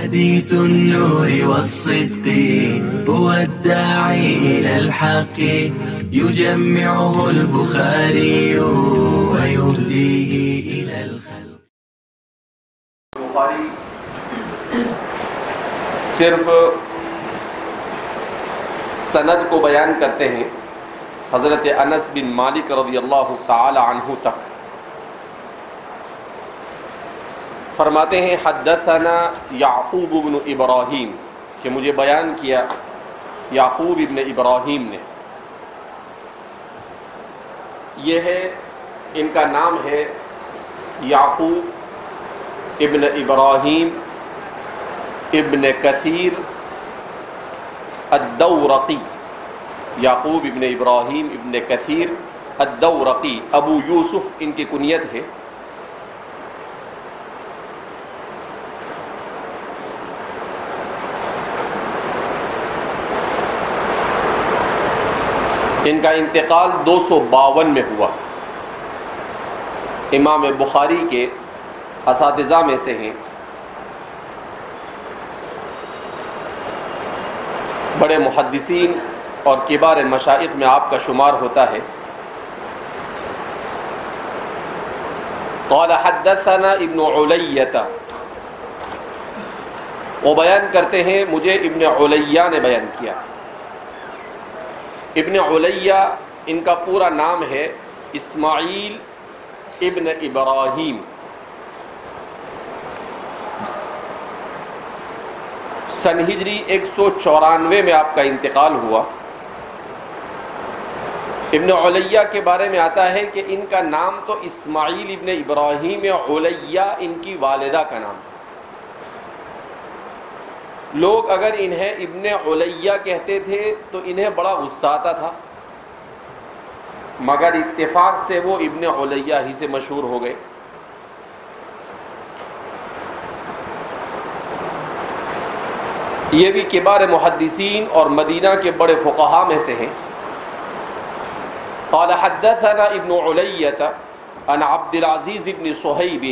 حديث النور والصدق هو الداعي إلى الحق يجمعه البخاري ويهديه إلى الخلق. بخاری صرف سند کو بیان کرتے ہیں حضرت انس بن مالک رضی اللہ تعالی عنہ تک. فرماتے ہیں حدثنا یعقوب بن ابراہیم کہ مجھے بیان کیا یعقوب ابن ابراہیم نے. یہ ہے ان کا نام ہے یعقوب ابن ابراہیم ابن کثیر الدورقی. یعقوب ابن ابراہیم ابن کثیر الدورقی ابو یوسف ان کی کنیت ہے. ان کا انتقال 252 میں ہوا. امام بخاری کے اساتذہ میں سے ہیں. بڑے محدثین اور کبار مشائخ میں آپ کا شمار ہوتا ہے. قال حدثنا ابن علیہ، وہ بیان کرتے ہیں مجھے ابن علیہ نے بیان کیا. ابن علیہ ان کا پورا نام ہے اسماعیل ابن ابراہیم. سن ہجری 194 میں آپ کا انتقال ہوا. ابن علیہ کے بارے میں آتا ہے کہ ان کا نام تو اسماعیل ابن ابراہیم علیہ ان کی والدہ کا نام. لوگ اگر انہیں ابن علیہ کہتے تھے تو انہیں بڑا غصہ آتا تھا، مگر اتفاق سے وہ ابن علیہ ہی سے مشہور ہو گئے. یہ بھی کبار محدثین اور مدینہ کے بڑے فقہاء میں سے ہیں. قال حدثنا ابن علیہ عن عبد العزیز ابن صہیب،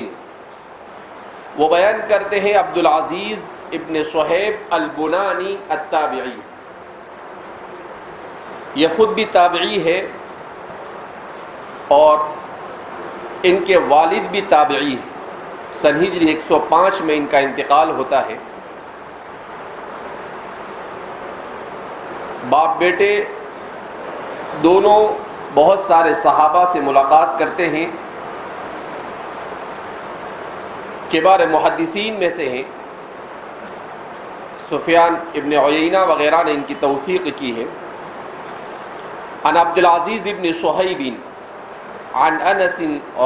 وہ بیان کرتے ہیں عبد العزیز ابن صہیب البنانی التابعی. یہ خود بھی تابعی ہے اور ان کے والد بھی تابعی ہیں. سن ہجری 105 میں ان کا انتقال ہوتا ہے. باپ بیٹے دونوں بہت سارے صحابہ سے ملاقات کرتے ہیں. کبار محدثین میں سے ہیں. سفیان ابن عیینہ وغیرہ نے ان کی توثیق کی ہے. عن عبد العزیز ابن صہیب عن انس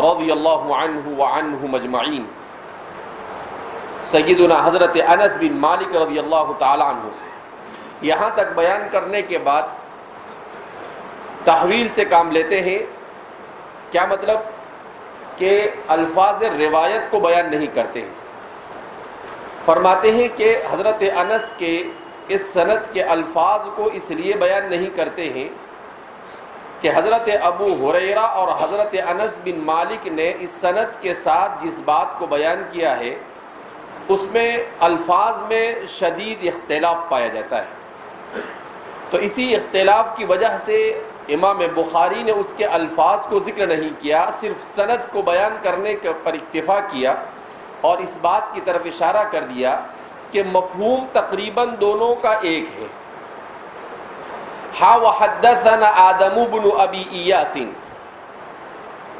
رضی اللہ عنہ وعنہم اجمعین. سیدنا حضرت انس بن مالک رضی اللہ تعالی عنہ سے یہاں تک بیان کرنے کے بعد تحویل سے کام لیتے ہیں. کیا مطلب کہ الفاظ روایت کو بیان نہیں کرتے ہیں. فرماتے ہیں کہ حضرت انس کے اس سند کے الفاظ کو اس لیے بیان نہیں کرتے ہیں کہ حضرت ابو ہریرہ اور حضرت انس بن مالک نے اس سند کے ساتھ جس بات کو بیان کیا ہے اس میں الفاظ میں شدید اختلاف پایا جاتا ہے. تو اسی اختلاف کی وجہ سے امام بخاری نے اس کے الفاظ کو ذکر نہیں کیا، صرف سند کو بیان کرنے پر اکتفا کیا اور اس بات کی طرف اشارہ کر دیا کہ مفہوم تقریباً دونوں کا ایک ہے. ہا وحدثنا آدم بن ابی ایاس.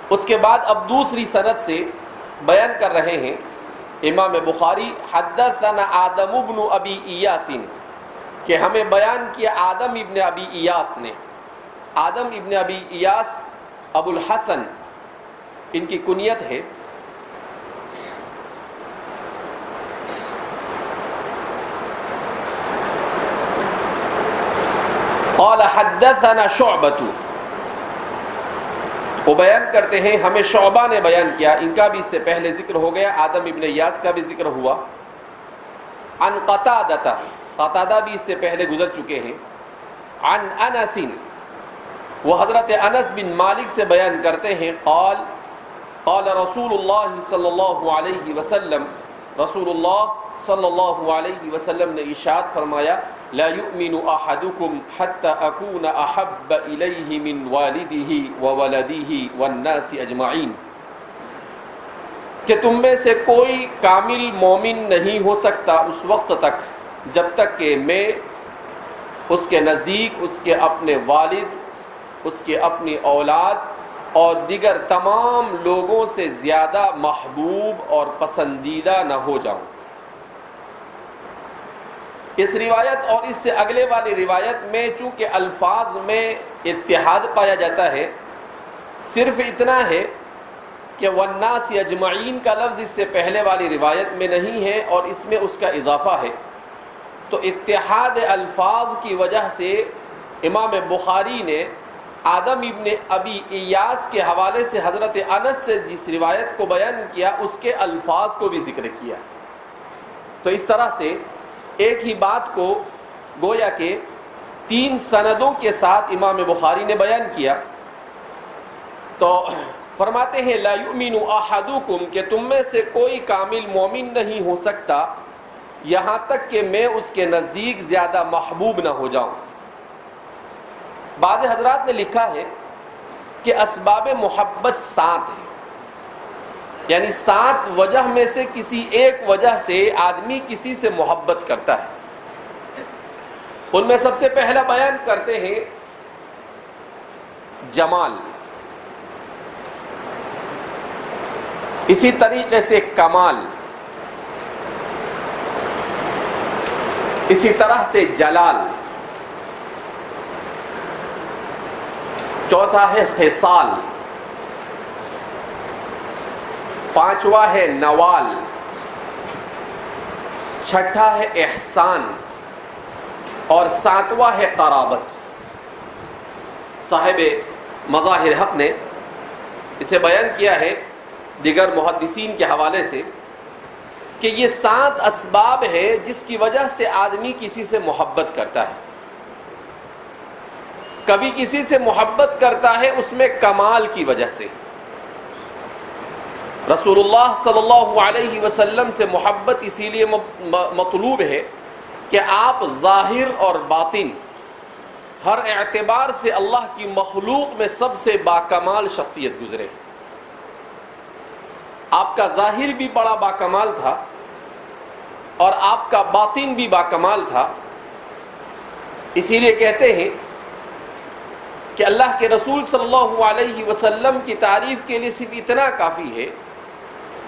اس کے بعد اب دوسری سند سے بیان کر رہے ہیں امام بخاری حدثنا آدم بن ابی ایاس کہ ہمیں بیان کیا آدم ابن ابی ایاس نے. آدم ابن ابی ایاس ابو الحسن ان کی کنیت ہے. قال حدثنا شعبۃ، وہ بیان کرتے ہیں ہمیں شعبہ نے بیان کیا. ان کا بھی اس سے پہلے ذکر ہو گیا، آدم ابن ایاس کا بھی ذکر ہوا. عن قتادہ، قتادہ بھی اس سے پہلے گزر چکے ہیں. عن انس، وہ حضرت انس بن مالک سے بیان کرتے ہیں قال قال رسول اللہ صلی اللہ علیہ وسلم، رسول اللہ صلی اللہ علیہ وسلم نے ارشاد فرمایا لا یؤمن احدکم حتی اکون احب الیہ من والدہ وولدہ والناس اجمعین، کہ تم میں سے کوئی کامل مومن نہیں ہو سکتا اس وقت تک جب تک کہ میں اس کے نزدیک اس کے اپنے والد، اس کے اپنی اولاد اور دیگر تمام لوگوں سے زیادہ محبوب اور پسندیدہ نہ ہو جاؤں۔ اس روایت اور اس سے اگلے والی روایت میں چونکہ الفاظ میں اتحاد پایا جاتا ہے، صرف اتنا ہے کہ والناس اجمعین کا لفظ اس سے پہلے والی روایت میں نہیں ہے اور اس میں اس کا اضافہ ہے، تو اتحاد الفاظ کی وجہ سے امام بخاری نے آدم ابن ابی ایاس کے حوالے سے حضرت انس سے جس روایت کو بیان کیا اس کے الفاظ کو بھی ذکر کیا۔ تو اس طرح سے ایک ہی بات کو گویا کہ 3 سندوں کے ساتھ امام بخاری نے بیان کیا۔ تو فرماتے ہیں لا یؤمن احدکم، کہ تم میں سے کوئی کامل مومن نہیں ہو سکتا یہاں تک کہ میں اس کے نزدیک زیادہ محبوب نہ ہو جاؤں۔ بعض حضرات نے لکھا ہے کہ اسباب محبت 7 ہیں، یعنی 7 وجہ میں سے کسی ایک وجہ سے آدمی کسی سے محبت کرتا ہے۔ ان میں سب سے پہلا بیان کرتے ہیں جمال، اسی طریقے سے کمال، اسی طرح سے جلال، چوتھا ہے خصال، پانچواں ہے نوال، چھٹا ہے احسان اور 7واں ہے قرابت۔ صاحب مظاہر حق نے اسے بیان کیا ہے دیگر محدثین کے حوالے سے کہ یہ 7 اسباب ہے جس کی وجہ سے آدمی کسی سے محبت کرتا ہے۔ کبھی کسی سے محبت کرتا ہے اس میں کمال کی وجہ سے، رسول اللہ صلی اللہ علیہ وسلم سے محبت اسی لیے مطلوب ہے کہ آپ ظاہر اور باطن ہر اعتبار سے اللہ کی مخلوق میں سب سے باکمال شخصیت گزرے۔ آپ کا ظاہر بھی بڑا باکمال تھا اور آپ کا باطن بھی باکمال تھا، اسی لیے کہتے ہیں کہ اللہ کے رسول صلی اللہ علیہ وسلم کی تعریف کے لیے صرف اتنا کافی ہے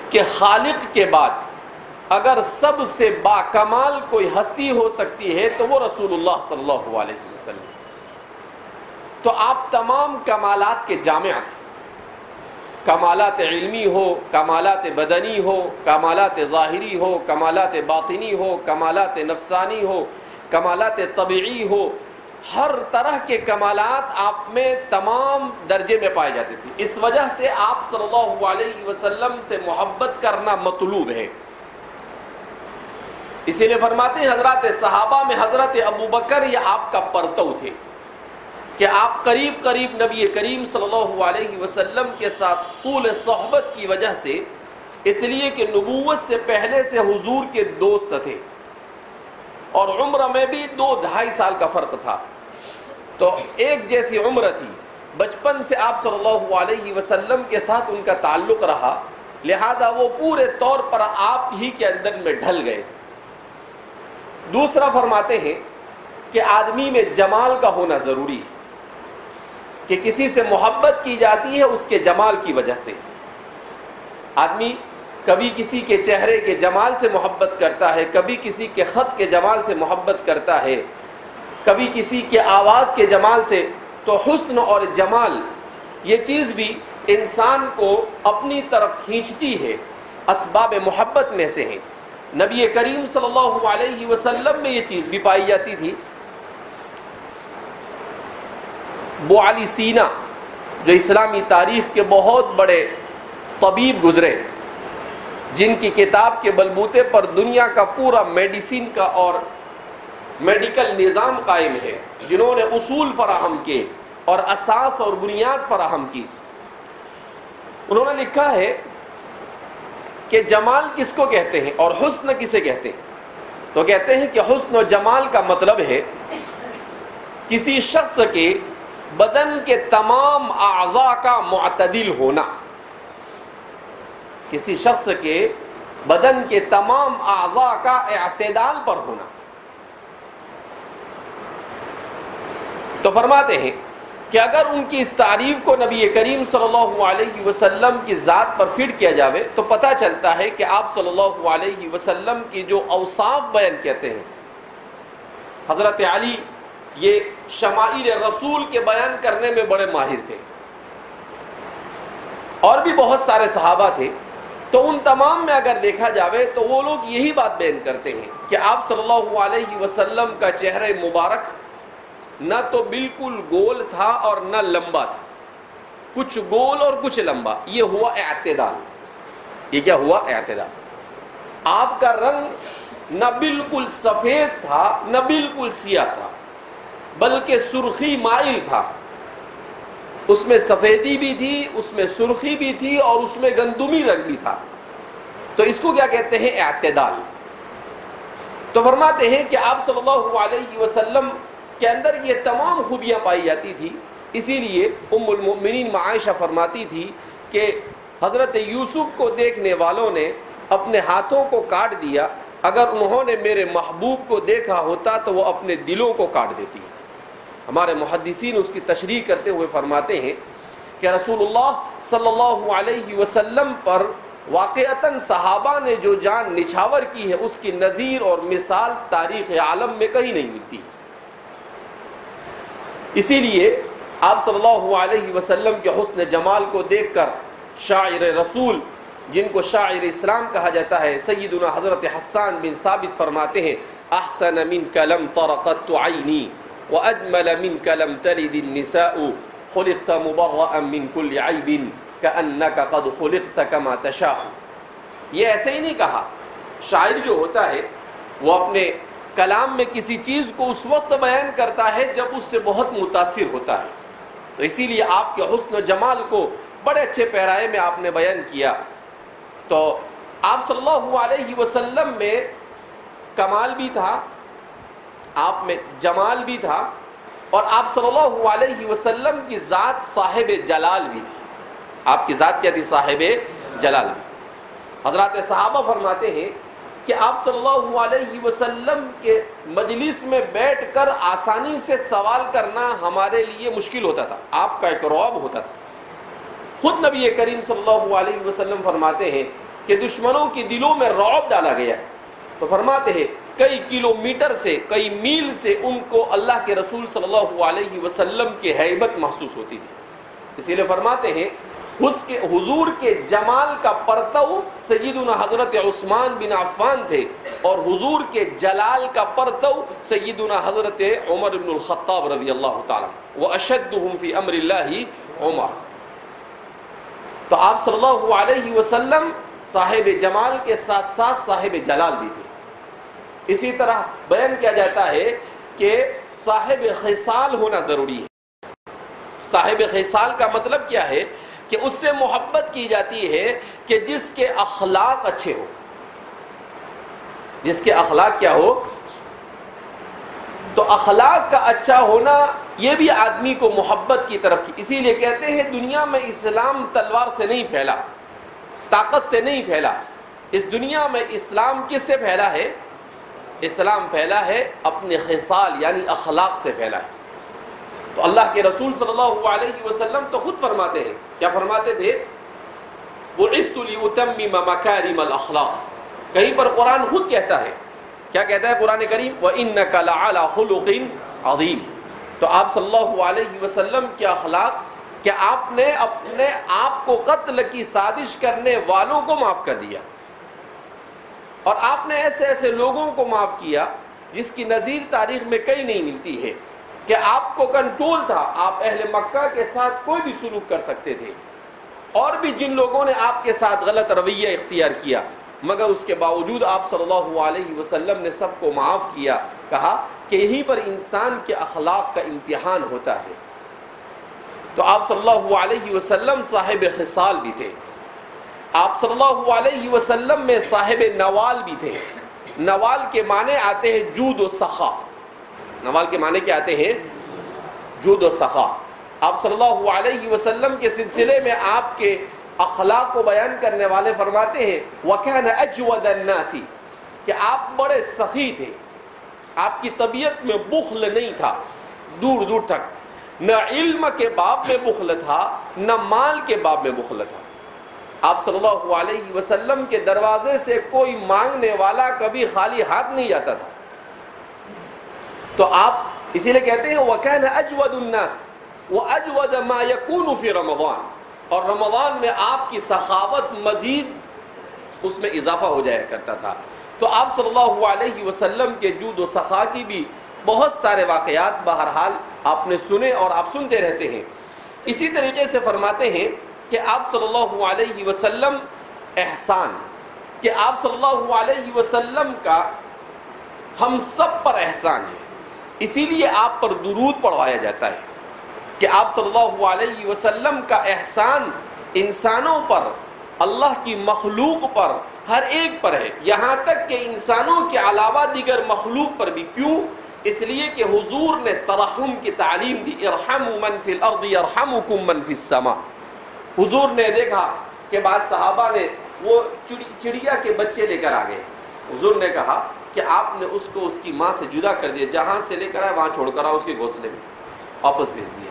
کہ خالق کے بعد اگر سب سے باکمال کوئی ہستی ہو سکتی ہے تو وہ رسول اللہ صلی اللہ علیہ وسلم۔ تو آپ تمام کمالات کے جامع تھے، کمالات علمی ہو، کمالات بدنی ہو، کمالات ظاہری ہو، کمالات باطنی ہو، کمالات نفسانی ہو، کمالات طبعی ہو، ہر طرح کے کمالات آپ میں تمام درجے میں پائے جاتے تھے۔ اس وجہ سے آپ صلی اللہ علیہ وسلم سے محبت کرنا مطلوب ہے۔ اسی لیے فرماتے ہیں حضرات صحابہ میں حضرت ابو بکر یہ آپ کا پرتو تھے کہ آپ قریب قریب نبی کریم صلی اللہ علیہ وسلم کے ساتھ طول صحبت کی وجہ سے، اس لیے کہ نبوت سے پہلے سے حضور کے دوست تھے اور عمر میں بھی 2-2.5 سال کا فرق تھا، تو ایک جیسی عمر تھی۔ بچپن سے آپ صلی اللہ علیہ وسلم کے ساتھ ان کا تعلق رہا، لہذا وہ پورے طور پر آپ ہی کے اندر میں ڈھل گئے تھے۔ دوسرا فرماتے ہیں کہ آدمی میں جمال کا ہونا ضروری ہے، کہ کسی سے محبت کی جاتی ہے اس کے جمال کی وجہ سے۔ آدمی کبھی کسی کے چہرے کے جمال سے محبت کرتا ہے، کبھی کسی کے خط کے جمال سے محبت کرتا ہے، کبھی کسی کے آواز کے جمال سے۔ تو حسن اور جمال یہ چیز بھی انسان کو اپنی طرف کھینچتی ہے، اسباب محبت میں سے ہیں۔ نبی کریم صلی اللہ علیہ وسلم میں یہ چیز بھی پائی جاتی تھی۔ ابو علی سینا جو اسلامی تاریخ کے بہت بڑے طبیب گزرے، جن کی کتاب کے بلبوتے پر دنیا کا پورا میڈیسن کا اور میڈیکل نظام قائم ہے، جنہوں نے اصول فراہم کیے اور اساس اور بنیاد فراہم کی، انہوں نے لکھا ہے کہ جمال کس کو کہتے ہیں اور حسن کسے کہتے ہیں، تو کہتے ہیں کہ حسن و جمال کا مطلب ہے کسی شخص کے بدن کے تمام اعضاء کا معتدل ہونا، کسی شخص کے بدن کے تمام اعضاء کا اعتدال پر ہونا۔ تو فرماتے ہیں کہ اگر ان کی اس تعریف کو نبی کریم صلی اللہ علیہ وسلم کی ذات پر فٹ کیا جاوے تو پتہ چلتا ہے کہ آپ صلی اللہ علیہ وسلم کی جو اوصاف بیان کہتے ہیں، حضرت علی یہ شمائل رسول کے بیان کرنے میں بڑے ماہر تھے، اور بھی بہت سارے صحابہ تھے، تو ان تمام میں اگر دیکھا جاوے تو وہ لوگ یہی بات بیان کرتے ہیں کہ آپ صلی اللہ علیہ وسلم کا چہرہ مبارک نہ تو بالکل گول تھا اور نہ لمبا تھا، کچھ گول اور کچھ لمبا، یہ ہوا اعتدال۔ یہ کیا ہوا؟ اعتدال۔ آپ کا رنگ نہ بالکل سفید تھا نہ بالکل سیاہ تھا، بلکہ سرخی مائل تھا، اس میں سفیدی بھی تھی، اس میں سرخی بھی تھی، اور اس میں گندمی رنگ بھی تھا۔ تو اس کو کیا کہتے ہیں؟ اعتدال۔ تو فرماتے ہیں کہ آپ صلی اللہ علیہ وسلم کے اندر یہ تمام خوبیاں پائی جاتی تھی، اسی لیے ام المؤمنین عائشہ فرماتی تھی کہ حضرت یوسف کو دیکھنے والوں نے اپنے ہاتھوں کو کاٹ دیا، اگر انہوں نے میرے محبوب کو دیکھا ہوتا تو وہ اپنے دلوں کو کاٹ دیتی۔ ہمارے محدثین اس کی تشریح کرتے ہوئے فرماتے ہیں کہ رسول اللہ صلی اللہ علیہ وسلم پر واقعتاً صحابہ نے جو جان نچھاور کی ہے اس کی نظیر اور مثال تاریخ عالم میں کہیں نہیں ملتی۔ اسی لیے آپ صلی اللہ علیہ وسلم کے حسن جمال کو دیکھ کر شاعر رسول، جن کو شاعر اسلام کہا جاتا ہے، سیدنا حضرت حسان بن ثابت فرماتے ہیں احسن منک لم تر قط عینی واجمل منک لم تلد النساء خلقت مبرأ من كل عیب کأنک قد خلقت کما تشاء۔ یہ ایسے ہی نہیں کہا، شاعر جو ہوتا ہے وہ اپنے کلام میں کسی چیز کو اس وقت بیان کرتا ہے جب اس سے بہت متاثر ہوتا ہے، تو اسی لیے آپ کے حسن و جمال کو بڑے اچھے پیرائے میں آپ نے بیان کیا۔ تو آپ صلی اللہ علیہ وسلم میں کمال بھی تھا، آپ میں جمال بھی تھا، اور آپ صلی اللہ علیہ وسلم کی ذات صاحب جلال بھی تھی۔ آپ کی ذات کیا تھی؟ صاحب جلال بھی۔ حضرات صحابہ فرماتے ہیں کہ آپ صلی اللہ علیہ وسلم کے مجلس میں بیٹھ کر آسانی سے سوال کرنا ہمارے لیے مشکل ہوتا تھا، آپ کا ایک رعب ہوتا تھا۔ خود نبی کریم صلی اللہ علیہ وسلم فرماتے ہیں کہ دشمنوں کے دلوں میں رعب ڈالا گیا ہے، تو فرماتے ہیں کئی کلومیٹر سے، کئی میل سے ان کو اللہ کے رسول صلی اللہ علیہ وسلم کی ہیبت محسوس ہوتی تھی۔ اسی لیے فرماتے ہیں اس کے حضور کے جمال کا پرتو سیدنا حضرت عثمان بن عفان تھے، اور حضور کے جلال کا پرتو سیدنا حضرت عمر بن الخطاب رضی اللہ تعالیٰ، واشدہم فی امر اللہ عمر۔ تو آپ صلی اللہ علیہ وسلم صاحب جمال کے ساتھ ساتھ صاحب جلال بھی تھے۔ اسی طرح بیان کیا جاتا ہے کہ صاحب خصال ہونا ضروری ہے۔ صاحب خصال کا مطلب کیا ہے؟ کہ اس سے محبت کی جاتی ہے کہ جس کے اخلاق اچھے ہو، جس کے اخلاق کیا ہو؟ تو اخلاق کا اچھا ہونا یہ بھی آدمی کو محبت کی طرف کی۔ اسی لیے کہتے ہیں دنیا میں اسلام تلوار سے نہیں پھیلا، طاقت سے نہیں پھیلا، اس دنیا میں اسلام کس سے پھیلا ہے؟ اسلام پھیلا ہے اپنے خصال یعنی اخلاق سے پھیلا ہے۔ تو اللہ کے رسول صلی اللہ علیہ وسلم تو خود فرماتے ہیں، کیا فرماتے تھے؟ بُعِثْتُ لِأُتَمِّمَ مَكَارِمَ الْأَخْلَاقِ۔ کہیں پر قرآن خود کہتا ہے، کیا کہتا ہے قرآن کریم؟ وَإِنَّكَ لَعَلَىٰ خُلُقٍ عَظِيمٍ۔ تو آپ صلی اللہ علیہ وسلم کے اخلاق کہ آپ نے اپنے آپ کو قتل کی سازش کرنے والوں کو معاف کر دیا، اور آپ نے ایسے ایسے لوگوں کو معاف کیا جس کی نظیر تاریخ میں کہیں نہیں ملتی ہے، کہ آپ کو کنٹرول تھا، آپ اہل مکہ کے ساتھ کوئی بھی سلوک کر سکتے تھے، اور بھی جن لوگوں نے آپ کے ساتھ غلط رویہ اختیار کیا، مگر اس کے باوجود آپ صلی اللہ علیہ وسلم نے سب کو معاف کیا۔ کہا کہ یہیں پر انسان کے اخلاق کا امتحان ہوتا ہے۔ تو آپ صلی اللہ علیہ وسلم صاحب خصال بھی تھے۔ آپ صلی اللہ علیہ وسلم میں صاحب نوال بھی تھے. نوال کے معنی آتے ہیں جود و سخا. نوال کے معنی کیا آتے ہیں؟ جود و سخا. آپ صلی اللہ علیہ وسلم کے سلسلے میں آپ کے اخلاق کو بیان کرنے والے فرماتے ہیں وَكَانَ أَجْوَدَ النَّاسِ کہ آپ بڑے سخی تھے. آپ کی طبیعت میں بخل نہیں تھا دور دور تک. نہ علم کے باب میں بخل تھا نہ مال کے باب میں بخل تھا. آپ صلی اللہ علیہ وسلم کے دروازے سے کوئی مانگنے والا کبھی خالی ہاتھ نہیں جاتا تھا. تو آپ اسی لیے کہتے ہیں وَكَانَ أَجْوَدُ النَّاسِ وَأَجْوَدَ مَا يَكُونُ فِي رَمَضَانِ. اور رمضان میں آپ کی سخاوت مزید اس میں اضافہ ہو جایا کرتا تھا. تو آپ صلی اللہ علیہ وسلم کے جود و سخا کی بھی بہت سارے واقعات بہرحال آپ نے سنے اور آپ سنتے رہتے ہیں. اسی طریقے سے فرماتے ہیں کہ آپ صلی اللہ علیہ وسلم احسان کہ آپ صلی اللہ علیہ وسلم کا ہم سب پر احسان ہے. اسی لیے آپ پر درود پڑھوایا جاتا ہے کہ آپ صلی اللہ علیہ وسلم کا احسان انسانوں پر، اللہ کی مخلوق پر، ہر ایک پر ہے، یہاں تک کہ انسانوں کے علاوہ دیگر مخلوق پر بھی. کیوں؟ اس لیے کہ حضور نے ترحم کی تعلیم دی. ارحموا من فی الارض یرحمکم من فی السماء. حضور نے دیکھا کہ بعض صحابہ نے وہ چڑیا کے بچے لے کر آ گئے. حضور نے کہا کہ آپ نے اس کو اس کی ماں سے جدا کر دیا، جہاں سے لے کر آئے وہاں چھوڑ کر آؤ، اس کے گھونسلے میں واپس بھیج دیا.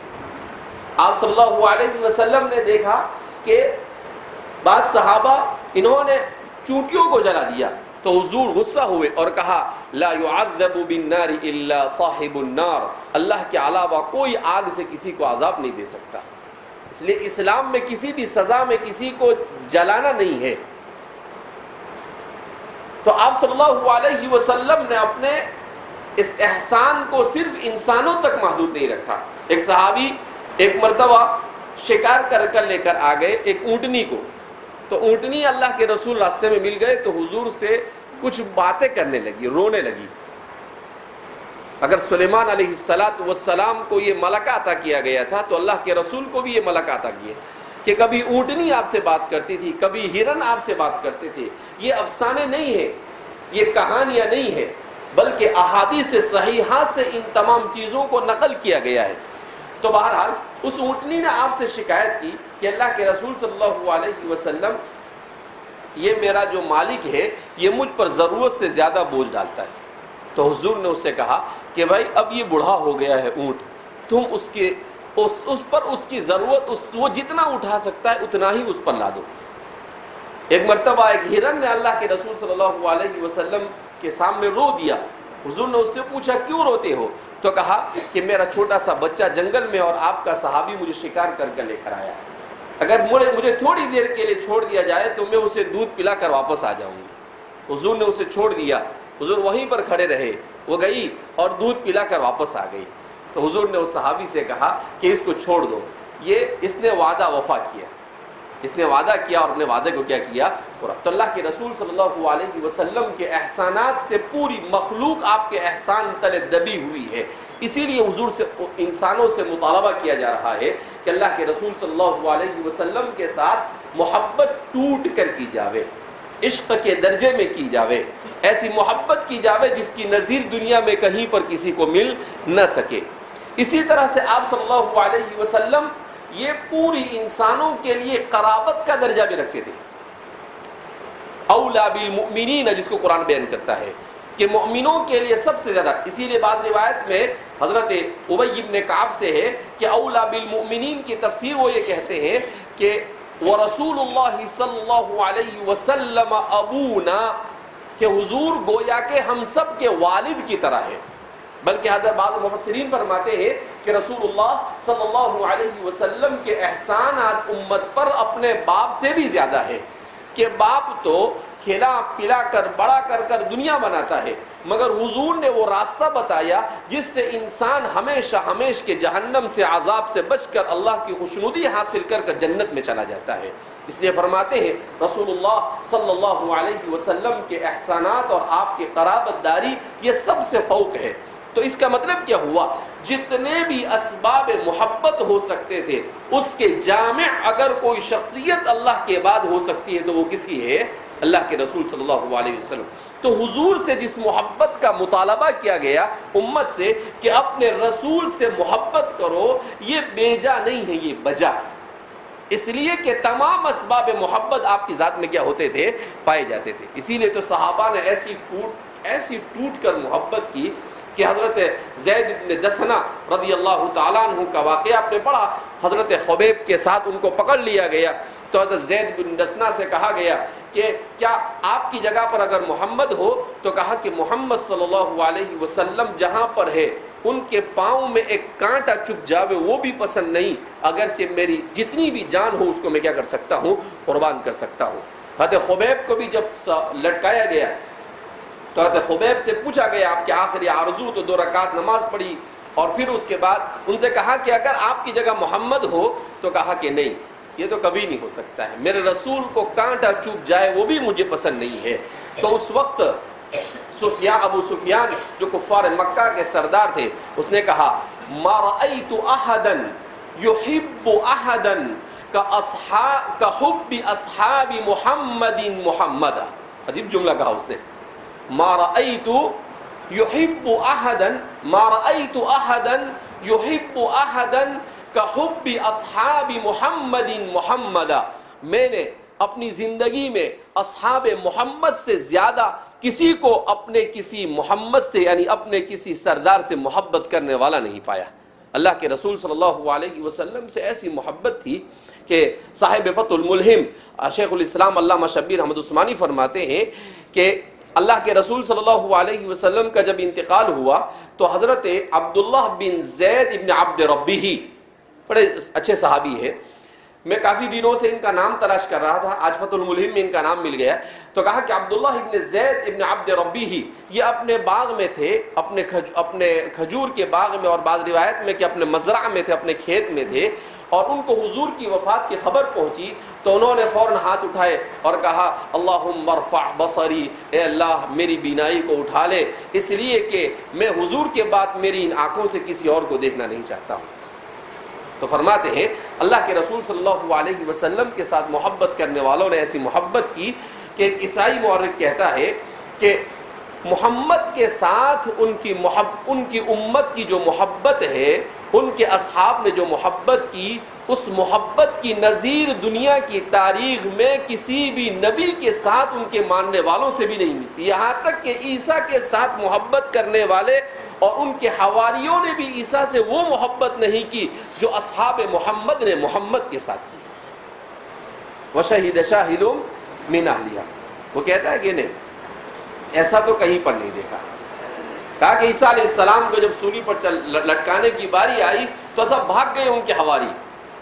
آپ صلی اللہ علیہ وسلم نے دیکھا کہ بعض صحابہ انہوں نے چونٹیوں کو جلا دیا تو حضور غصہ ہوئے اور کہا لا يعذب بالنار الا صاحب النار. اللہ کے علاوہ کوئی آگ سے کسی کو عذاب نہیں دے سکتا. اس لیے اسلام میں کسی بھی سزا میں کسی کو جلانا نہیں ہے. تو آپ صلی اللہ علیہ وسلم نے اپنے اس احسان کو صرف انسانوں تک محدود نہیں رکھا. ایک صحابی ایک مرتبہ شکار کر لے کر آ گئے ایک اونٹنی کو. تو اونٹنی اللہ کے رسول راستے میں مل گئے تو حضور سے کچھ باتیں کرنے لگی، رونے لگی. اگر سلیمان علیہ السلام کو یہ ملکہ عطا کیا گیا تھا تو اللہ کے رسول کو بھی یہ ملکہ عطا کیے کہ کبھی اونٹنی آپ سے بات کرتی تھی، کبھی ہرن آپ سے بات کرتے تھے. یہ افسانے نہیں ہیں، یہ کہانیاں نہیں ہیں، بلکہ احادیث صحیحات سے ان تمام چیزوں کو نقل کیا گیا ہے. تو بہرحال اس اونٹنی نے آپ سے شکایت کی کہ اللہ کے رسول صلی اللہ علیہ وسلم یہ میرا جو مالک ہے یہ مجھ پر ضرورت سے زیادہ بوجھ ڈالتا ہے. تو حضور نے اس سے کہا کہ بھائی اب یہ بوڑھا ہو گیا ہے اونٹ، تم اس پر اس کی ضرورت وہ جتنا اٹھا سکتا ہے اتنا ہی اس پر لا دو. ایک مرتبہ ایک ہرن نے اللہ کے رسول صلی اللہ علیہ وسلم کے سامنے رو دیا. حضور نے اس سے پوچھا کیوں روتے ہو؟ تو کہا کہ میرا چھوٹا سا بچہ جنگل میں اور آپ کا صحابی مجھے شکار کر لے کر آیا. اگر مجھے تھوڑی دیر کے لیے چھوڑ دیا جائے تو میں اسے دودھ پلا کر واپس آ جاؤں گی. حضور نے اسے چھوڑ دیا. حضور وہیں پر کھڑے رہے. وہ گئی اور دودھ پلا کر واپس آ گئی. تو حضور نے اس صحابی سے کہا کہ اس کو چھوڑ دو، اس نے وعدہ وفا کیا، اس نے وعدہ کیا اور اپنے وعدے کو کیا کیا. تو اللہ کے رسول صلی اللہ علیہ وسلم کے احسانات سے پوری مخلوق آپ کے احسان تلے دبی ہوئی ہے. اسی لیے حضور سے انسانوں سے مطالبہ کیا جا رہا ہے کہ اللہ کے رسول صلی اللہ علیہ وسلم کے ساتھ محبت ٹوٹ کر کی جاوے، عشق کے درجے میں کی جاوے، ایسی محبت کی جاوے جس کی نظیر دنیا میں کہیں پر کسی کو مل نہ سکے. اسی طرح سے آپ صلی اللہ علیہ وسلم یہ پوری انسانوں کے لیے قرابت کا درجہ بھی رکھتے تھے. اولا بالمؤمنین جس کو قرآن بیان کرتا ہے کہ مؤمنوں کے لیے سب سے زیادہ. اسی لیے بعض روایت میں حضرت ابی بن کعب سے ہے کہ اولا بالمؤمنین کی تفسیر وہ یہ کہتے ہیں کہ ورسول اللہ صلی اللہ علیہ وسلم ابونا کہ حضور گویا کہ ہم سب کے والد کی طرح ہے. بلکہ حضرت بعض مفسرین فرماتے ہیں کہ رسول اللہ صلی اللہ علیہ وسلم کے احسانات امت پر اپنے باپ سے بھی زیادہ ہے کہ باپ تو کھلا پلا کر بڑا کر دنیا بناتا ہے، مگر حضور نے وہ راستہ بتایا جس سے انسان ہمیش کے جہنم سے عذاب سے بچ کر اللہ کی خوشنودی حاصل کر جنت میں چلا جاتا ہے. اس لیے فرماتے ہیں رسول اللہ صلی اللہ علیہ وسلم کے احسانات اور آپ کی قرابت داری یہ سب سے فوق ہے. تو اس کا مطلب کیا ہوا؟ جتنے بھی اسباب محبت ہو سکتے تھے اس کے جامع اگر کوئی شخصیت اللہ کے بعد ہو سکتی ہے تو وہ کس کی ہے؟ اللہ کے رسول صلی اللہ علیہ وسلم۔ تو حضور سے جس محبت کا مطالبہ کیا گیا امت سے کہ اپنے رسول سے محبت کرو، یہ بیجا نہیں ہے، یہ بجا، اس لیے کہ تمام اسباب محبت آپ کی ذات میں کیا ہوتے تھے؟ پائے جاتے تھے۔ اسی لیے تو صحابہ نے ایسی ٹوٹ کر محبت کی کہ حضرت زید بن دسنہ رضی اللہ تعالیٰ عنہ کا واقعہ آپ نے پڑھا، حضرت خبیب کے ساتھ ان کو پکڑ لیا گیا تو حضرت زید بن دسنہ سے کہا گیا کہ کیا آپ کی جگہ پر اگر محمد ہو؟ تو کہا کہ محمد صلی اللہ علیہ وسلم جہاں پر ہے ان کے پاؤں میں ایک کانٹا چپ جاوے وہ بھی پسند نہیں، اگرچہ میری جتنی بھی جان ہو اس کو میں کیا کر سکتا ہوں؟ قربان کر سکتا ہوں۔ حضرت خبیب کو بھی جب لٹکایا گیا تو حضرت خبیب سے پوچھا گیا آپ کی آخری آرزو، تو 2 رکعت نماز پڑھی اور پھر اس کے بعد ان سے کہا کہ اگر آپ کی جگہ محمد ہو تو کہا کہ نہیں، یہ تو کبھی نہیں ہو سکتا ہے، میرے رسول کو کانٹا چوب جائے وہ بھی مجھے پسند نہیں ہے۔ تو اس وقت ابو سفیان جو کفار مکہ کے سردار تھے اس نے کہا ما رأیت احدا یحب احدا کحب اصحاب محمد محمدا، عجیب جملہ کہا اس نے، ما رأیت یحب احدا ما رأیت احدا یحب احدا کحب اصحاب محمد محمدا، میں نے اپنی زندگی میں اصحاب محمد سے زیادہ کسی کو اپنے کسی محمد سے یعنی اپنے کسی سردار سے محبت کرنے والا نہیں پایا۔ اللہ کے رسول صلی اللہ علیہ وسلم سے ایسی محبت تھی کہ صاحب فتح الملہم شیخ الاسلام علامہ شبیر احمد عثمانی فرماتے ہیں کہ اللہ کے رسول صلی اللہ علیہ وسلم کا جب انتقال ہوا تو حضرت عبداللہ بن زید ابن عبد ربیہ، بڑے اچھے صحابی ہیں، میں کافی دنوں سے ان کا نام تلاش کر رہا تھا، آج فتح الملہم میں ان کا نام مل گیا، تو کہا کہ عبداللہ ابن زید ابن عبد ربیہ یہ اپنے باغ میں تھے، اپنے کھجور کے باغ میں، اور بعض روایت میں کہ اپنے مزرعہ میں تھے، اپنے کھیت میں تھے، اور ان کو حضور کی وفات کی خبر پہنچی تو انہوں نے فوراً ہاتھ اٹھائے اور کہا اللہم ارفع بصری، اے اللہ میری بینائی کو اٹھا لے، اس لیے کہ میں حضور کے بعد میری ان آنکھوں سے کسی اور کو دیکھنا نہیں چاہتا ہوں۔ تو فرماتے ہیں اللہ کے رسول صلی اللہ علیہ وسلم کے ساتھ محبت کرنے والوں نے ایسی محبت کی کہ ایک عیسائی مورخ کہتا ہے کہ محمد کے ساتھ ان کی امت کی جو محبت ہے، ان کے اصحاب نے جو محبت کی، اس محبت کی نظیر دنیا کی تاریخ میں کسی بھی نبی کے ساتھ ان کے ماننے والوں سے بھی نہیں ملتی، یہاں تک کہ عیسیٰ کے ساتھ محبت کرنے والے اور ان کے حواریوں نے بھی عیسیٰ سے وہ محبت نہیں کی جو اصحاب محمد نے محمد کے ساتھ کی۔ وَشَهِدَ شَاهِدٌ مِنْ أَهْلِهَا، وہ کہتا ہے کہ نہیں، ایسا تو کہیں پر نہیں دیکھا۔ کہا کہ عیسیٰ علیہ السلام کو جب سولی پر لٹکانے کی باری آئی تو سب بھاگ گئے ان کے حواری،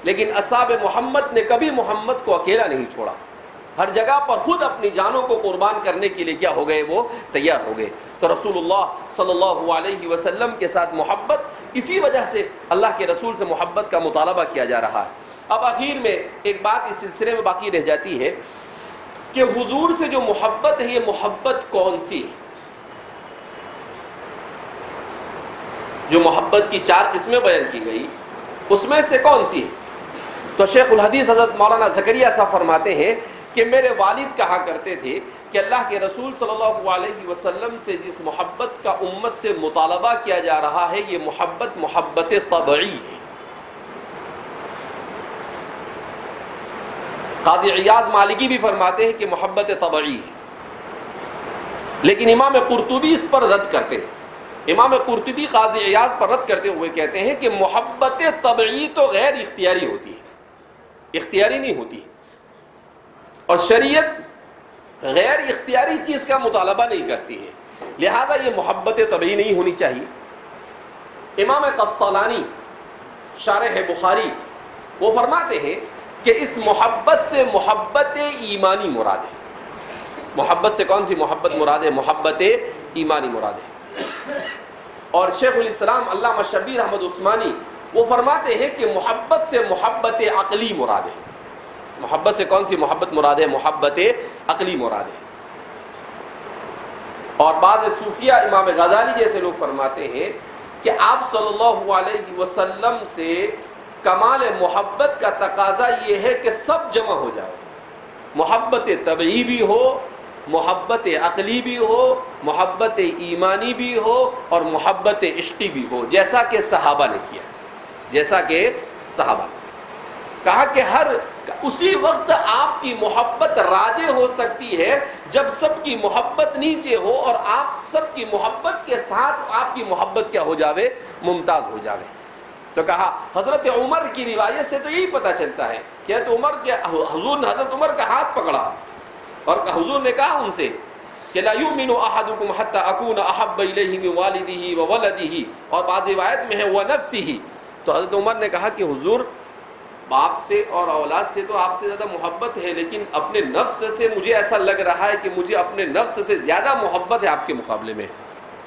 لیکن اصحاب محمد نے کبھی محمد کو اکیلا نہیں چھوڑا، ہر جگہ پر خود اپنی جانوں کو قربان کرنے کے لیے کیا ہو گئے؟ وہ تیار ہو گئے۔ تو رسول اللہ صلی اللہ علیہ وسلم کے ساتھ محبت، اسی وجہ سے اللہ کے رسول سے محبت کا مطالبہ کیا جا رہا ہے۔ اب آخر میں ایک بات اس سلسلے میں باقی رہ جاتی ہے کہ حضور سے جو محبت ہے یہ محبت کون سی ہے؟ جو محبت کی 4 قسمیں بیان کی گئی اس میں سے کون سی ہے؟ تو شیخ الحدیث حضرت مولانا زکریا صاحب فرماتے ہیں کہ میرے والد کہا کرتے تھے کہ اللہ کے رسول صلی اللہ علیہ وسلم سے جس محبت کا امت سے مطالبہ کیا جا رہا ہے یہ محبت طبعی ہے۔ قاضی عیاض مالکی بھی فرماتے ہیں کہ محبت طبعی ہے، لیکن امام قرطبی اس پر رد کرتے ہیں۔ امام قرطبی قاضی عیاض پر رد کرتے ہوئے کہتے ہیں کہ محبت طبعی تو غیر اختیاری ہوتی ہے، اختیاری نہیں ہوتی، اور شریعت غیر اختیاری چیز کا مطالبہ نہیں کرتی ہے، لہذا یہ محبت طبعی نہیں ہونی چاہیے۔ امام قسطلانی شارح بخاری وہ فرماتے ہیں کہ اس محبت سے محبت ایمانی مراد ہے۔ محبت سے کون سی محبت مراد ہے؟ محبت ایمانی مراد ہے۔ اور شیخ الاسلام علامہ شبیر احمد عثمانی وہ فرماتے ہیں کہ محبت سے محبت عقلی مراد ہے۔ محبت سے کون سی محبت مراد ہے؟ محبت عقلی مراد ہے۔ اور بعض صوفیہ امام غزالی جیسے لوگ فرماتے ہیں کہ آپ صلی اللہ علیہ وسلم سے کمال محبت کا تقاضا یہ ہے کہ سب جمع ہو جائے، محبت طبعی بھی ہو، محبت عقلی بھی ہو، محبت ایمانی بھی ہو، اور محبت عشقی بھی ہو، جیسا کہ صحابہ نے کیا، جیسا کہ صحابہ نے کہا کہ ہر اسی وقت آپ کی محبت راجع ہو سکتی ہے جب سب کی محبت نیچے ہو، اور آپ سب کی محبت کے ساتھ آپ کی محبت کیا ہو جاوے، ممتاز ہو جاوے۔ تو کہا حضرت عمر کی روایت سے تو یہی پتہ چلتا ہے کہ حضور نے حضرت عمر کا ہاتھ پکڑا اور حضور نے کہا ان سے کہ لا یؤمن احدکم حتی اکون احب الیہ من والدہ وولدہ، اور بعض روایت میں ہے ونفسہ۔ تو حضرت عمر نے کہا کہ حضور باپ سے اور اولاد سے تو آپ سے زیادہ محبت ہے، لیکن اپنے نفس سے مجھے ایسا لگ رہا ہے کہ مجھے اپنے نفس سے زیادہ محبت ہے آپ کے مقابلے میں۔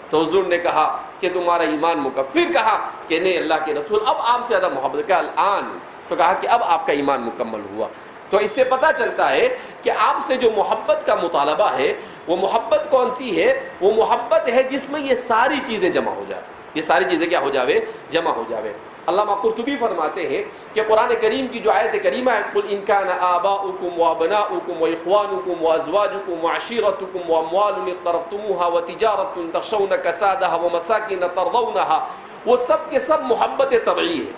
تو حضور نے کہا کہ تمہارا ایمان مکمل، پھر کہا کہ نہیں اللہ کے رسول اب آپ سے زیادہ محبت کا الآن، تو کہا کہ اب آپ کا ایمان مکمل ہوا۔ تو اس سے پتہ چلتا ہے کہ آپ سے جو محبت کا مطالبہ ہے وہ محبت کون سی ہے؟ وہ محبت ہے جس میں یہ ساری چیزیں جمع ہو جائے، یہ ساری چیزیں کیا ہو جاوے، جمع ہو جاوے۔ علامہ قرطبی فرماتے ہیں کہ قرآن کریم کی جو آیت کریمہ ہے قل ان کان آباؤکم وابناؤکم واخوانکم وازواجکم وعشیرتکم واموال اقترفتموها وتجارۃ تخشون کسادها ومساکن ترضونها، وہ سب کے سب محبت طبعی ہے۔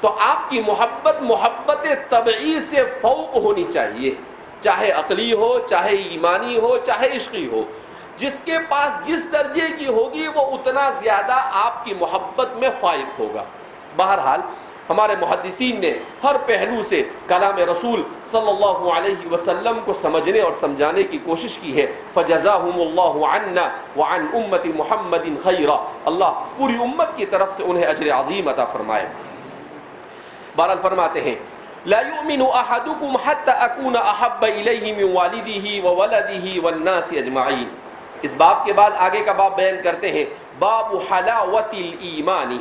تو آپ کی محبت طبعی سے فوق ہونی چاہیے، چاہے عقلی ہو، چاہے ایمانی ہو، چاہے عشقی ہو۔ جس کے پاس جس درجے کی ہوگی وہ اتنا زیادہ آپ کی محبت میں فائق ہوگا۔ بہرحال ہمارے محدثین نے ہر پہلو سے کلام رسول صلی اللہ علیہ وسلم کو سمجھنے اور سمجھانے کی کوشش کی ہے۔ فجزاہم اللہ عنا وعن امت محمد خیرا، اللہ پوری امت کی طرف سے انہیں اجر عظیم عطا فرمائے۔ بہرحال فرماتے ہیں لا یؤمن احدکم حتی اکون احب الیہ من والدہ وولدہ والناس اجمعین۔ اس باب کے بعد آگے کا باب بیان کرتے ہیں باب حلاوت الایمان۔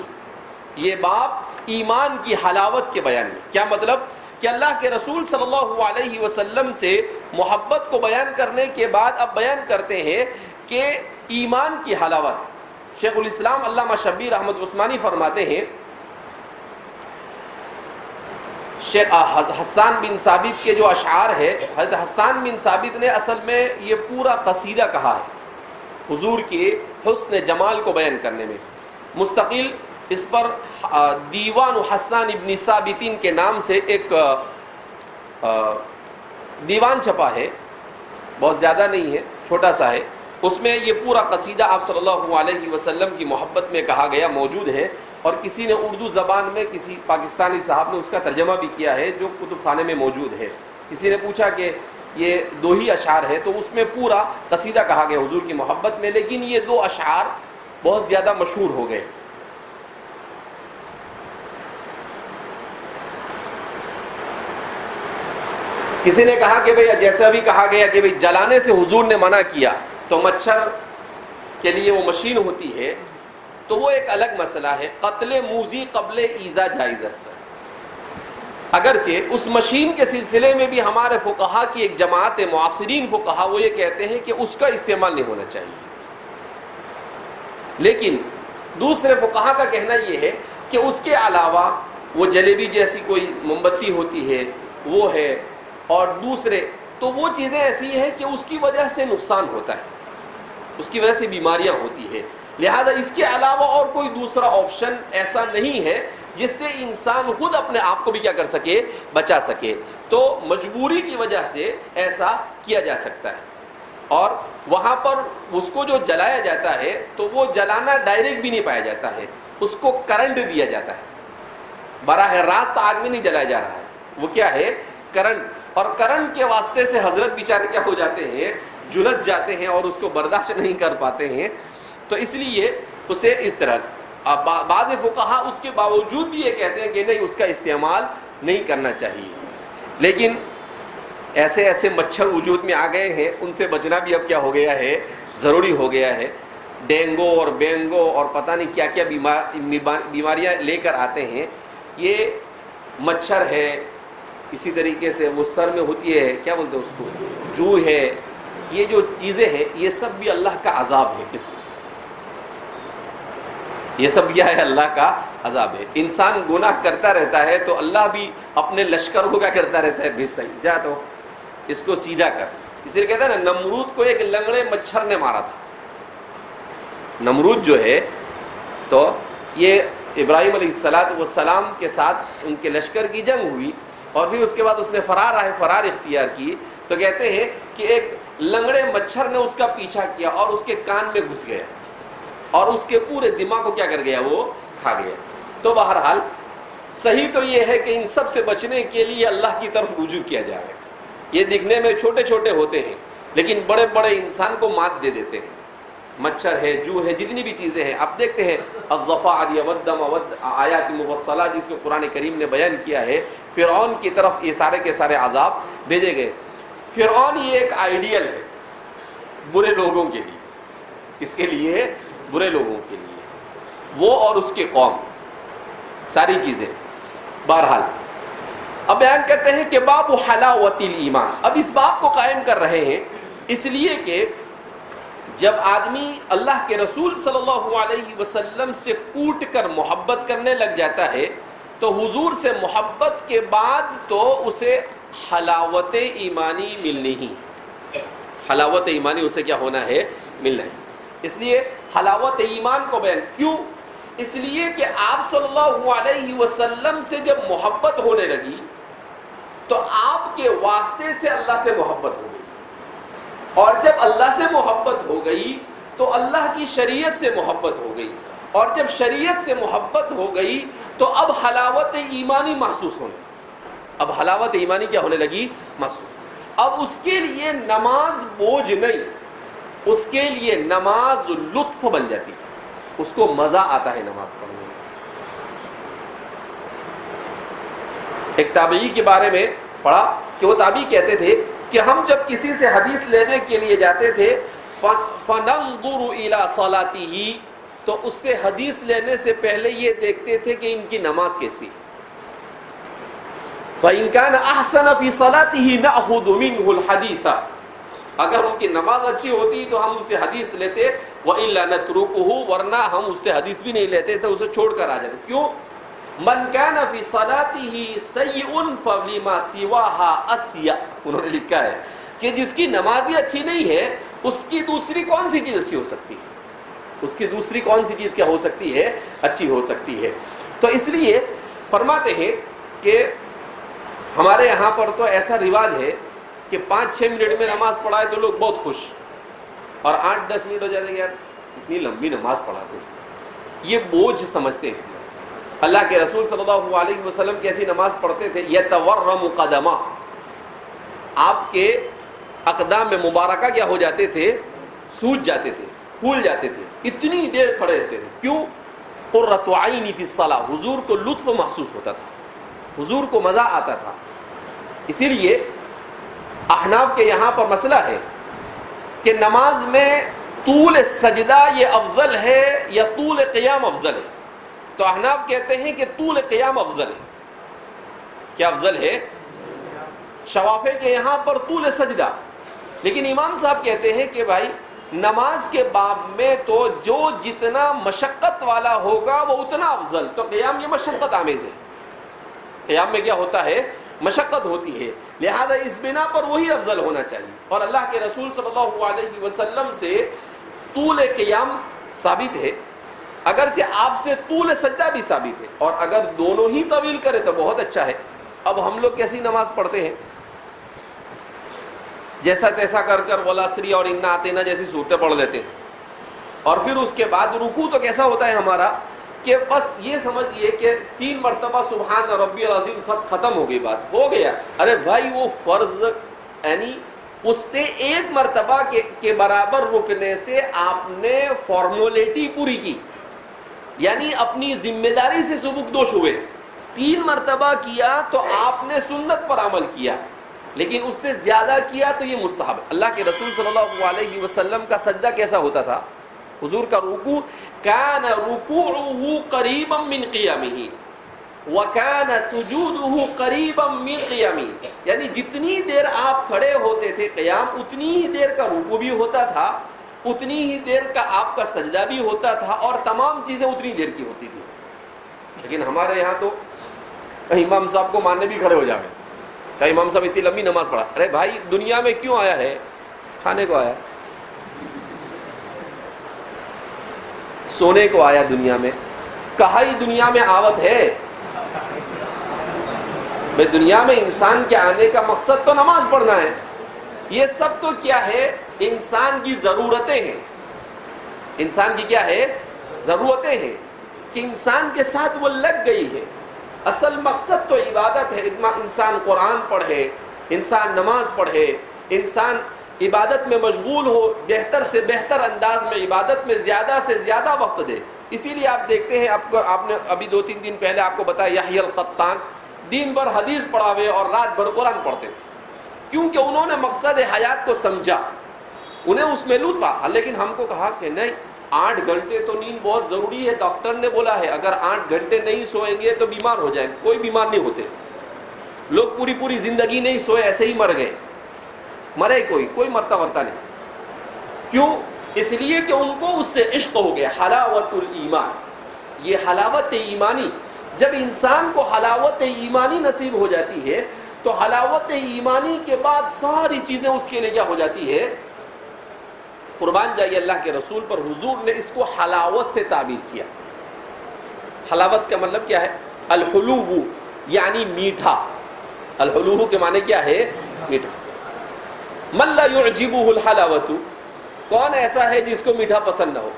یہ باب ایمان کی حلاوت کے بیان میں، کیا مطلب کہ اللہ کے رسول صلی اللہ علیہ وسلم سے محبت کو بیان کرنے کے بعد اب بیان کرتے ہیں کہ ایمان کی حلاوت۔ شیخ الاسلام علامہ شبیر احمد عثمانی فرماتے ہیں شیخ حسان بن ثابت کے جو اشعار ہے، حضرت حسان بن ثابت نے اصل میں یہ پورا قصیدہ کہا ہے حضور کے حسن جمال کو بیان کرنے میں، مستقل اس پر دیوان حسان ابن ثابتین کے نام سے ایک دیوان چھپا ہے، بہت زیادہ نہیں ہے، چھوٹا سا ہے، اس میں یہ پورا قصیدہ آپ صلی اللہ علیہ وسلم کی محبت میں کہا گیا موجود ہے، اور کسی نے اردو زبان میں کسی پاکستانی صاحب نے اس کا ترجمہ بھی کیا ہے جو کتب خانے میں موجود ہے۔ کسی نے پوچھا کہ یہ دو ہی اشعار ہے تو اس میں پورا قصیدہ کہا گیا حضور کی محبت میں، لیکن یہ دو اشعار بہت زیادہ مشہور ہو گئے۔ کسی نے کہا کہ بھئی جیسا بھی کہا گیا کہ بھئی جلانے سے حضور نے منع کیا، تو مچھر کے لیے وہ مشین ہوتی ہے تو وہ ایک الگ مسئلہ ہے، قتل موذی قبل ایذا جائز است۔ اگرچہ اس مشین کے سلسلے میں بھی ہمارے فقہا کی ایک جماعت معاصرین فقہا وہ یہ کہتے ہیں کہ اس کا استعمال نہیں ہونا چاہیے، لیکن دوسرے فقہا کا کہنا یہ ہے کہ اس کے علاوہ وہ جلیبی جیسی کوئی موم بتی ہوتی ہے وہ ہے، اور دوسرے تو وہ چیزیں ایسی ہیں کہ اس کی وجہ سے نقصان ہوتا ہے، اس کی وجہ سے بیماریاں ہوتی ہے، لہذا اس کے علاوہ اور کوئی دوسرا آپشن ایسا نہیں ہے جس سے انسان خود اپنے آپ کو بھی کیا کر سکے، بچا سکے، تو مجبوری کی وجہ سے ایسا کیا جا سکتا ہے۔ اور وہاں پر اس کو جو جلایا جاتا ہے تو وہ جلانا ڈائریکٹ بھی نہیں پایا جاتا ہے، اس کو کرنٹ دیا جاتا ہے، براہ راست آگ میں نہیں جلایا جا رہا ہے، وہ کیا ہے، کرنٹ، اور کرنٹ کے واسطے سے حضرت بیچارے کیا ہو جاتے ہیں، جلس جاتے ہیں اور اس کو برداشت نہیں کر پاتے ہیں، تو اس لیے اسے اس طرح بعض فقہا اس کے باوجود بھی یہ کہتے ہیں کہ نہیں اس کا استعمال نہیں کرنا چاہیے، لیکن ایسے ایسے مچھر وجود میں آ گئے ہیں، ان سے بچنا بھی اب کیا ہو گیا ہے، ضروری ہو گیا ہے۔ ڈینگو اور بینگو اور پتہ نہیں کیا کیا بیماریاں لے کر آتے ہیں، یہ مچھر ہے، اسی طریقے سے وہ سر میں ہوتی ہے، کیا بولتے ہیں اس کو، جو ہے، یہ جو چیزیں ہیں یہ سب بھی اللہ کا عذاب ہے. کس میں یہ سب کیا ہے؟ اللہ کا عذاب ہے. انسان گناہ کرتا رہتا ہے تو اللہ بھی اپنے لشکر کو کیا کرتا رہتا ہے؟ بھیجتا ہے. جا تو اس کو سیدھا کر. اس لیے کہتا ہے نا نمرود کو ایک لنگڑے مچھر نے مارا تھا. نمرود جو ہے تو یہ ابراہیم علیہ السلام کے ساتھ ان کے لشکر کی جنگ ہوئی اور پھر اس کے بعد اس نے فرار اختیار کی. تو کہتے ہیں کہ ایک لنگڑے مچھر نے اس کا پیچھا کیا اور اس کے کان میں گھس گیا اور اس کے پورے دماغ کو کیا کر گیا؟ وہ کھا گیا. تو بہرحال صحیح تو یہ ہے کہ ان سب سے بچنے کے لیے اللہ کی طرف رجوع کیا جائے. یہ دکھنے میں چھوٹے چھوٹے ہوتے ہیں لیکن بڑے بڑے انسان کو مات دے دیتے ہیں. مچھر ہے، جو ہے، جتنی بھی چیزیں ہیں. آپ دیکھتے ہیں الضفادع والدم آیات مفصلات جس کو قرآن کریم نے بیان کیا ہے. فرعون کی طرف یہ سارے کے سارے عذاب بھیجے گئے. فرعون یہ ایک آئیڈیل ہے برے لوگوں کے لیے. کس کے لیے؟ برے لوگوں کے لیے. وہ اور اس کے قوم ساری چیزیں. بہرحال اب بیان کرتے ہیں کہ باب حلاوت الایمان. اب اس باب کو قائم کر رہے ہیں اس لیے کہ جب آدمی اللہ کے رسول صلی اللہ علیہ وسلم سے کوٹ کر محبت کرنے لگ جاتا ہے تو حضور سے محبت کے بعد تو اسے حلاوت ایمانی ملنی ہی. حلاوت ایمانی اسے کیا ہونا ہے؟ ملنا ہے. اس لیے حلاوت ایمان کو بیان کیوں؟ اس لیے کہ آپ صلی اللہ علیہ وسلم سے جب محبت ہونے لگی تو آپ کے واسطے سے اللہ سے محبت ہو گئی اور جب اللہ سے محبت ہو گئی تو اللہ کی شریعت سے محبت ہو گئی اور جب شریعت سے محبت ہو گئی تو اب حلاوت ایمانی محسوس ہونے. اب حلاوت ایمانی کیا ہونے لگی؟ محسوس. اب اس کے لیے نماز بوجھ نہیں، اس کے لیے نماز لطف بن جاتی ہے. اس کو مزہ آتا ہے نماز پڑھنے میں. ایک تابعی کے بارے میں پڑھا کہ وہ تابعی کہتے تھے کہ ہم جب کسی سے حدیث لینے کے لیے جاتے تھے فَنَنْظُرُ إِلَى صَلَاتِهِ تو اس سے حدیث لینے سے پہلے یہ دیکھتے تھے کہ ان کی نماز کیسی. فَإِنْ كَانَ أَحْسَنَ فِي صَلَاتِهِ نَأْخُذُ مِنْهُ الْحَدِيثَ اگر ان کی نماز اچھی ہوتی تو ہم ان سے حدیث لیتے وَإِلَّا نَتْرُكُهُ ورنہ ہم اس سے حدیث بھی نہیں لیتے تھے، اسے چھوڑ کر آ جاتے. کیوں؟ من كان في صلاته سيء فلما سواها اسيء. انہوں نے لکھا ہے کہ جس کی نماز ہی اچھی نہیں ہے اس کی دوسری کون سی چیز اچھی ہو سکتی ہے؟ اس کی دوسری کون سی چیز کیا ہو سکتی ہے؟ اچھی ہو سکتی ہے. تو اس لیے فرماتے ہیں کہ ہمارے یہاں پر تو ایسا رواج ہے کہ 5-6 منٹ میں نماز پڑھائے تو لوگ بہت خوش اور 8-10 منٹ ہو جاتے ہیں یار اتنی لمبی نماز پڑھاتے ہیں. یہ بوجھ سمجھتے ہیں. اللہ کے رسول صلی اللہ علیہ وسلم کیسی نماز پڑھتے تھے؟ یتورم قدمہ، آپ کے اقدام میں مبارکہ کیا ہو جاتے تھے؟ سوج جاتے تھے، پھول جاتے تھے، اتنی دیر کھڑے رہتے تھے. کیوں؟ قرۃ عین فی الصلاۃ. حضور کو لطف محسوس ہوتا تھا، حضور کو مزہ آتا تھا. اسی لیے احناف کے یہاں پر مسئلہ ہے کہ نماز میں طول سجدہ یہ افضل ہے یا طول قیام افضل ہے. تو احناف کہتے ہیں کہ طول قیام افضل ہے. کیا افضل ہے؟ شوافع کے یہاں پر طول سجدہ. لیکن امام صاحب کہتے ہیں کہ بھائی نماز کے باب میں تو جو جتنا مشقت والا ہوگا وہ اتنا افضل. تو قیام یہ مشقت آمیز ہے. قیام میں کیا ہوتا ہے؟ مشقت ہوتی ہے. لہذا اس بنا پر وہی افضل ہونا چاہیے. اور اللہ کے رسول صلی اللہ علیہ وسلم سے طول قیام ثابت ہے، اگرچہ آپ سے طول سجدہ بھی ثابت ہے. اور اگر دونوں ہی طویل کرے تو بہت اچھا ہے. اب ہم لوگ کیسی نماز پڑھتے ہیں؟ جیسا تیسا کر کر والعصر اور انا اعطینا جیسی صورتیں پڑھ لیتے ہیں اور پھر اس کے بعد رکوع تو کیسا ہوتا ہے ہمارا کہ بس یہ سمجھئے کہ 3 مرتبہ سبحان ربی العظیم ختم ہو گئی، بات ہو گیا. ارے بھائی وہ فرض یعنی اس سے 1 مرتبہ کے برابر رکنے سے آپ نے فارمولیٹی پوری کی، یعنی اپنی ذمہ داری سے سبکدوش ہوئے. 3 مرتبہ کیا تو آپ نے سنت پر عمل کیا، لیکن اس سے زیادہ کیا تو یہ مستحب. اللہ کے رسول صلی اللہ علیہ وسلم کا سجدہ کیسا ہوتا تھا؟ حضور کا رکوع کان رکوعہ قریبا من قیامہ، وَكَانَ سُجُودُهُ قَرِيبًا مِّن قِيَامِهِ، یعنی جتنی دیر آپ کھڑے ہوتے تھے قیام، اتنی ہی دیر کا رکوع بھی ہوتا تھا، اتنی ہی دیر کا آپ کا سجدہ بھی ہوتا تھا، اور تمام چیزیں اتنی دیر کی ہوتی تھی. لیکن ہمارے یہاں تو امام صاحب کو ماننے بھی کھڑے ہو جاوے کہ امام صاحب اتنی لمبی نماز پڑھا. ارے بھائی دنیا میں کیوں آیا ہے؟ کھانے کو آیا، سونے کو آیا دنیا میں. کہا ہی دنیا میں آوت ہے. بھائی دنیا میں انسان کے آنے کا مقصد تو نماز پڑھنا ہے. یہ سب تو کیا ہے؟ انسان کی ضرورتیں ہیں. انسان کی کیا ہے؟ ضرورتیں ہیں کہ انسان کے ساتھ وہ لگ گئی ہے. اصل مقصد تو عبادت ہے. انسان قرآن پڑھے، انسان نماز پڑھے، انسان عبادت میں مشغول ہو، بہتر سے بہتر انداز میں عبادت میں زیادہ سے زیادہ وقت دے. اسی لیے آپ دیکھتے ہیں، آپ نے ابھی 2-3 دن پہلے آپ کو بتایا یحییٰ القطان دن بھر حدیث پڑھاوے اور رات بھر قرآن پڑھتے تھے، کیونکہ انہوں نے مقصد حیات کو سمجھا، انہیں اس میں لطف آیا. لیکن ہم کو کہا کہ نہیں، 8 گھنٹے تو نیند بہت ضروری ہے. ڈاکٹر نے بولا ہے اگر 8 گھنٹے نہیں سوئیں گے تو بیمار ہو جائیں گے. کوئی بیمار نہیں ہوتے. لوگ پوری زندگی نہیں سوئے، ایسے ہی مر گئے. مرے کوئی مرتا نہیں. کیوں؟ اس لیے کہ ان کو اس سے عشق ہو گیا. حلاوت الایمان، یہ حلاوت ایمانی. جب انسان کو حلاوت ایمانی نصیب ہو جاتی ہے تو حلاوت ایمانی کے بعد ساری چیزیں اس کے لیے کیا ہو جاتی ہے؟ قربان جائیے اللہ کے رسول پر. حضور نے اس کو حلاوت سے تعبیر کیا. حلاوت کا مطلب کیا ہے؟ الحلو یعنی میٹھا. الحلو کے معنی کیا ہے؟ میٹھا. من لا يعجبه الحلاوت، کون ایسا ہے جس کو میٹھا پسند نہ ہو؟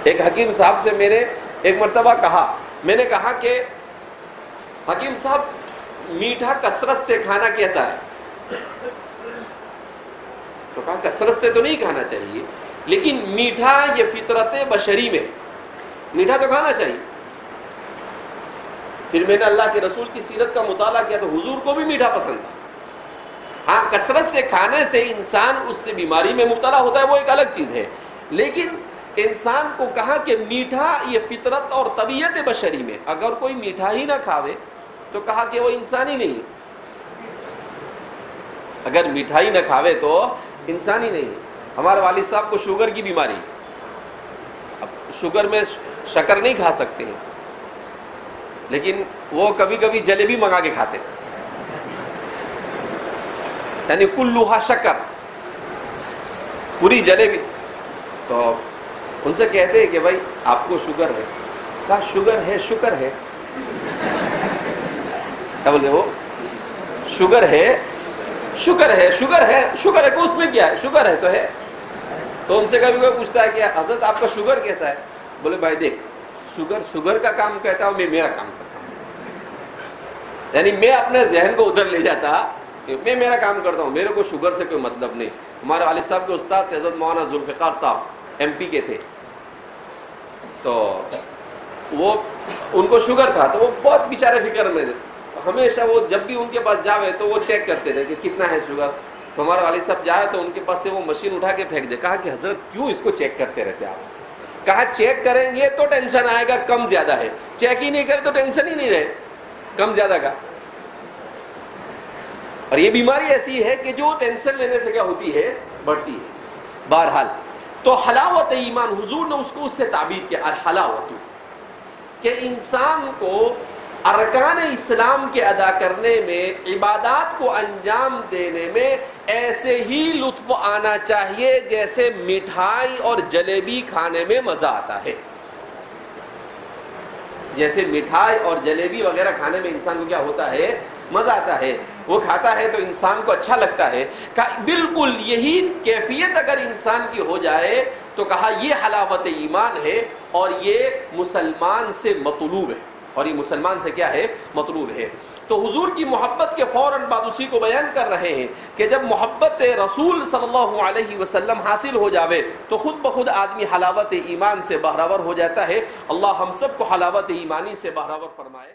ایک حکیم صاحب سے میں نے ایک مرتبہ کہا، میں نے کہا کہ حکیم صاحب میٹھا کثرت سے کھانا کیسا ہے؟ تو کہا کثرت سے تو نہیں کھانا چاہیے، لیکن میٹھا یہ فطرت بشری میں میٹھا تو کھانا چاہیے. پھر میں نے اللہ کے رسول کی سیرت کا مطالعہ کیا تو حضور کو بھی میٹھا پسند تھا. ہاں کثرت سے کھانے سے انسان اس سے بیماری میں مبتلا ہوتا ہے، وہ ایک الگ چیز ہے. لیکن انسان کو کہا کہ میٹھا یہ فطرت اور طبیعت بشری میں، اگر کوئی میٹھا ہی نہ کھاوے تو کہا کہ وہ انسان ہی نہیں ہے. اگر مٹھائی نہ کھاوے تو انسان ہی نہیں ہے. ہمارے والد صاحب کو شوگر کی بیماری، اب شوگر میں شکر نہیں کھا سکتے ہیں، لیکن وہ کبھی کبھی جلیبی منگا کے کھاتے، یعنی کلوہا شکر، پوری جلیبی. تو ان سے کہتے ہیں کہ بھائی آپ کو شوگر ہے؟ کہا شوگر ہے، شکر ہے. کیا بولتے وہ؟ شوگر ہے، شکر ہے، شوگر ہے، شکر ہے کہ اس میں کیا ہے؟ شوگر ہے تو ہے. تو ان سے کبھی کوئی پوچھتا ہے کہ حضرت آپ کا شوگر کیسا ہے؟ بولے بھائی دیکھ، شوگر کا کام کہتا ہوں، میں میرا کام کرتا ہوں. یعنی میں اپنے ذہن کو ادھر لے جاتا کہ میں میرا کام کرتا ہوں، میرے کو شوگر سے کوئی مطلب نہیں. ہمارے والد صاحب کے استاد حضرت مولانا ذوالفقار صاحب MP کے تھے، تو وہ ان کو شوگر تھا، تو وہ بہت بیچارے فکر میں تھے. ہمیشہ وہ جب بھی ان کے پاس جاوے تو وہ چیک کرتے تھے کہ کتنا ہے شوگر. تو ہمارے والد صاحب جائے تو ان کے پاس سے وہ مشین اٹھا کے پھینک دے. کہا کہ حضرت کیوں اس کو چیک کرتے رہتے آپ؟ کہا چیک کریں گے تو ٹینشن آئے گا کم زیادہ ہے، چیک ہی نہیں کرے تو ٹینشن ہی نہیں رہے کم زیادہ کا. اور یہ بیماری ایسی ہے کہ جو ٹینشن لینے سے کیا ہوتی ہے؟ بڑھتی ہے. بہرحال تو حلاوت ایمان حضور نے اس کو اس سے تعبیر کیا، الحلاوت، کہ انسان کو ارکان اسلام کے ادا کرنے میں، عبادات کو انجام دینے میں ایسے ہی لطف آنا چاہیے جیسے مٹھائی اور جلیبی کھانے میں مزہ آتا ہے. جیسے مٹھائی اور جلیبی وغیرہ کھانے میں انسان کو کیا ہوتا ہے؟ مزہ آتا ہے. وہ کھاتا ہے تو انسان کو اچھا لگتا ہے. بالکل یہی کیفیت اگر انسان کی ہو جائے تو کہا یہ حلاوت ایمان ہے، اور یہ مسلمان سے مطلوب ہے، اور یہ مسلمان سے کیا ہے؟ مطلوب ہے. تو حضور کی محبت کے فوراً بعد اسی کو بیان کر رہے ہیں کہ جب محبت رسول صلی اللہ علیہ وسلم حاصل ہو جاوے تو خود بخود آدمی حلاوت ایمان سے بہرور ہو جاتا ہے. اللہ ہم سب کو حلاوت ایمانی سے بہرور فرمائے.